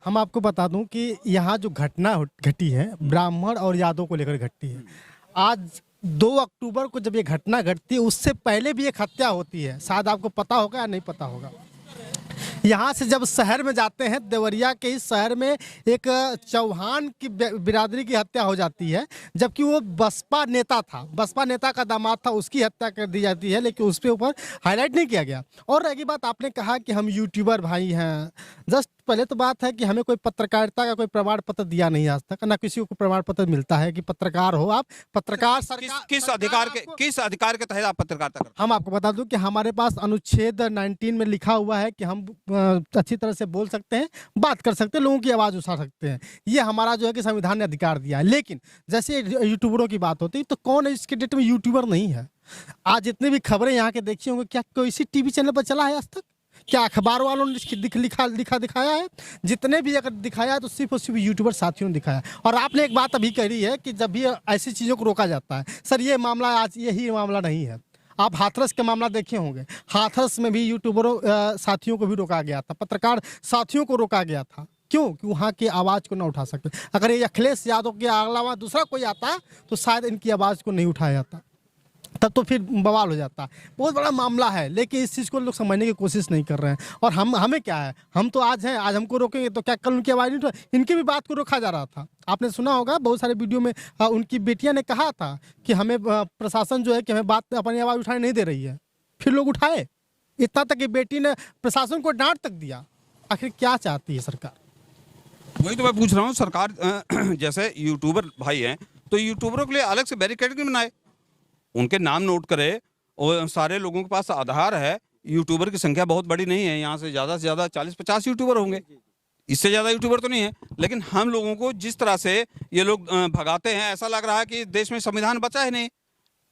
हम आपको बता दूं कि यहाँ जो घटना घटी है ब्राह्मण और यादव को लेकर घटी है। आज 2 अक्टूबर को जब ये घटना घटती है उससे पहले भी एक हत्या होती है, शायद आपको पता होगा या नहीं पता होगा। यहाँ से जब शहर में जाते हैं, देवरिया के इस शहर में एक चौहान की बिरादरी की हत्या हो जाती है, जबकि वो बसपा नेता था, बसपा नेता का दामाद था, उसकी हत्या कर दी जाती है, लेकिन उस पे ऊपर हाईलाइट नहीं किया गया। और रही बात, आपने कहा कि हम यूट्यूबर भाई हैं, जस्ट पहले तो बात है कि हमें कोई पत्रकारिता का कोई प्रमाण पत्र दिया नहीं आज तक, ना किसी को प्रमाण पत्र मिलता है कि पत्रकार हो आप। पत्रकार किस अधिकार के तहत आप पत्रकारिता करते हैं? हम आपको बता दूं कि हमारे पास अनुच्छेद 19 में लिखा हुआ है कि हम अच्छी तरह से बोल सकते हैं, बात कर सकते हैं, लोगों की आवाज़ उठा सकते हैं। ये हमारा जो है कि संविधान ने अधिकार दिया है। लेकिन जैसे यूट्यूबरों की बात होती है तो कौन इसके डेट में यूट्यूबर नहीं है? आज जितनी भी खबरें यहाँ के देखी होंगे, क्या कोई सी टीवी चैनल पर चला है आज तक? क्या अखबार वालों ने दिखाया है? जितने भी अगर दिखाया है तो सिर्फ और सिर्फ यूट्यूबर साथियों ने दिखाया। और आपने एक बात अभी कही है कि जब भी ऐसी चीज़ों को रोका जाता है, सर ये मामला आज यही मामला नहीं है। आप हाथरस का मामला देखे होंगे, हाथरस में भी यूट्यूबरों साथियों को भी रोका गया था, पत्रकार साथियों को रोका गया था। क्यों? कि वहाँ की आवाज़ को ना उठा सके। अगर ये अखिलेश यादव के अलावा दूसरा कोई आता तो शायद इनकी आवाज़ को नहीं उठाया जाता, तब तो फिर बवाल हो जाता। बहुत बड़ा मामला है, लेकिन इस चीज़ को लोग समझने की कोशिश नहीं कर रहे हैं। और हमें क्या है, हम तो आज हैं, आज हमको रोकेंगे तो क्या कल उनकी आवाज़ नहीं उठा? इनकी भी बात को रोका जा रहा था। आपने सुना होगा बहुत सारे वीडियो में उनकी बेटियां ने कहा था कि हमें प्रशासन जो है कि हमें बात अपनी आवाज़ उठाने नहीं दे रही है, फिर लोग उठाए। इतना तक कि बेटी ने प्रशासन को डांट तक दिया। आखिर क्या चाहती है सरकार? वही तो मैं पूछ रहा हूँ। सरकार जैसे यूट्यूबर भाई हैं तो यूट्यूबरों के लिए अलग से बैरिकेड क्यों बनाए? उनके नाम नोट करे और सारे लोगों के पास आधार है। यूट्यूबर की संख्या बहुत बड़ी नहीं है, यहाँ से ज़्यादा 40-50 यूट्यूबर होंगे, इससे ज़्यादा यूट्यूबर तो नहीं है। लेकिन हम लोगों को जिस तरह से ये लोग भगाते हैं, ऐसा लग रहा है कि देश में संविधान बचा है नहीं।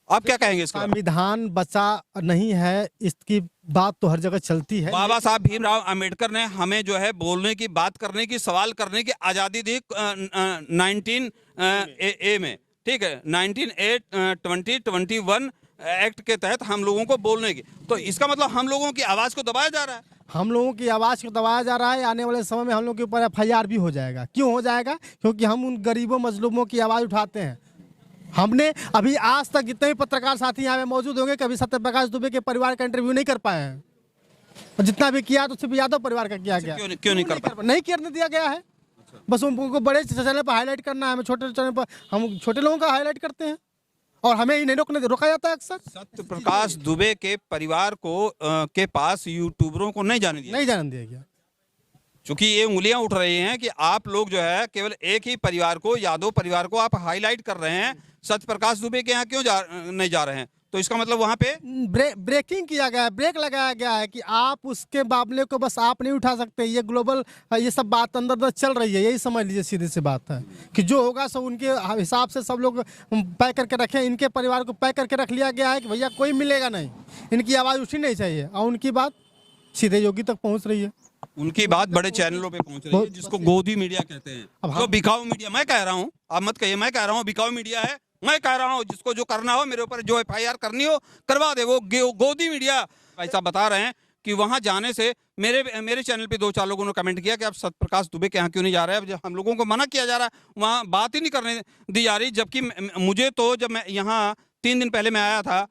आप क्या कहेंगे इसका? संविधान बचा नहीं है, इसकी बात तो हर जगह चलती है। बाबा साहब भीमराव अंबेडकर ने हमें जो है बोलने की, बात करने की, सवाल करने की आज़ादी दी 19 ए में, ठीक है, 1920-21 एक्ट के तहत हम लोगों को बोलने की। तो इसका मतलब हम लोगों की आवाज़ को दबाया जा रहा है। हम लोगों की आवाज़ को दबाया जा रहा है। आने वाले समय में हम लोगों के ऊपर FIR भी हो जाएगा। क्यों हो जाएगा? क्योंकि हम उन गरीबों मजलूमों की आवाज़ उठाते हैं। हमने अभी आज तक जितने भी पत्रकार साथी यहाँ पे मौजूद होंगे, कभी सत्यप्रकाश दुबे के परिवार का इंटरव्यू नहीं कर पाए हैं, और जितना भी किया तो सिर्फ यादव परिवार का किया गया। क्यों नहीं करने दिया गया है? बस उनको बड़े चैनल पर हाईलाइट करना है, हमें छोटे चैनल पर हम छोटे लोगों का हाईलाइट करते हैं और हमें ही नहीं रोका जाता है अक्सर। सत्यप्रकाश दुबे के परिवार को के पास यूट्यूबरों को नहीं जाने दिया गया। क्योंकि ये उंगलियां उठ रही हैं कि आप लोग जो है केवल एक ही परिवार को, यादव परिवार को आप हाईलाइट कर रहे हैं। सत्यप्रकाश दुबे के यहाँ क्यों नहीं जा रहे हैं? तो इसका मतलब वहां पे ब्रेकिंग किया गया है, ब्रेक लगाया गया है कि आप उसके मामले को बस आप नहीं उठा सकते। ये ग्लोबल ये सब बात अंदर चल रही है, यही समझ लीजिए। सीधी सी बात है कि जो होगा सब उनके हिसाब से सब लोग पैक करके रखें। इनके परिवार को पैक करके रख लिया गया है कि भैया कोई मिलेगा नहीं, इनकी आवाज़ उठनी नहीं चाहिए, और उनकी बात सीधे योगी तक पहुँच रही है। उनकी बात बड़े चैनलों पे पहुंच रही है, जिसको गोदी मीडिया कहते हैं। अब तो बिकाऊ मीडिया, मैं कह रहा हूँ, आप मत कहिए, मैं कह रहा हूँ बिकाऊ मीडिया है। मैं कह रहा हूँ जिसको जो करना हो, मेरे ऊपर जो FIR करनी हो करवा दे, वो गोदी मीडिया। ऐसा बता रहे हैं कि वहां जाने से मेरे चैनल पे 2-4 लोगों ने कमेंट किया कि आप सत्यप्रकाश दुबे के यहाँ क्यों नहीं जा रहे हैं? अब हम लोगों को मना किया जा रहा है, वहाँ बात ही नहीं करने दी जा रही। जबकि मुझे तो जब मैं यहाँ 3 दिन पहले मैं आया था,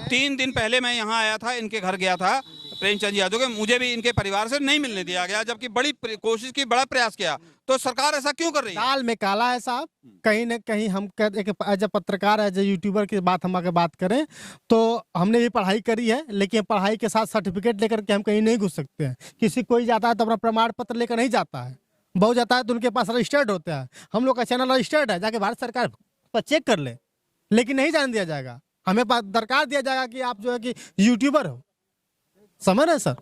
3 दिन पहले मैं यहाँ आया था, इनके घर गया था प्रेमचंद यादव के, मुझे भी इनके परिवार से नहीं मिलने दिया गया, जबकि बड़ी कोशिश की, बड़ा प्रयास किया। तो सरकार ऐसा क्यों कर रही है? दाल में काला है साहब। कहीं न कहीं हम एज ए पत्रकार, एज ए यूट्यूबर की बात हम अगर बात करें तो हमने भी पढ़ाई करी है, लेकिन पढ़ाई के साथ सर्टिफिकेट लेकर के हम कहीं नहीं घुस सकते हैं। किसी कोई जाता है तो अपना प्रमाण पत्र लेकर नहीं जाता है, बहुत जाता है तो उनके पास रजिस्टर्ड होता है। हम लोग का चैनल रजिस्टर्ड है, जाके भारत सरकार पर चेक कर ले, लेकिन नहीं जाने दिया जाएगा। हमें दरकार दिया जाएगा कि आप जो है कि यूट्यूबर हो। समझ रहे सर?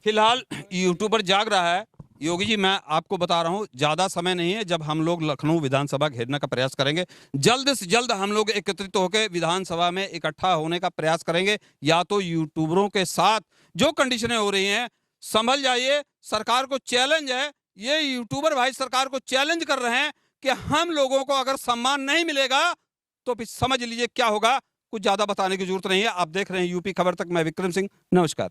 फिलहाल यूट्यूबर जाग रहा है। योगी जी, मैं आपको बता रहा हूं, ज्यादा समय नहीं है जब हम लोग लखनऊ विधानसभा घेरने का प्रयास करेंगे। जल्द से जल्द हम लोग एकत्रित होकर विधानसभा में इकट्ठा होने का प्रयास करेंगे। या तो यूट्यूबरों के साथ जो कंडीशनें हो रही हैं, संभल जाइए। सरकार को चैलेंज है, ये यूट्यूबर भाई सरकार को चैलेंज कर रहे हैं कि हम लोगों को अगर सम्मान नहीं मिलेगा तो फिर समझ लीजिए क्या होगा। कुछ ज्यादा बताने की जरूरत नहीं है। आप देख रहे हैं यूपी खबर तक, मैं विक्रम सिंह, नमस्कार।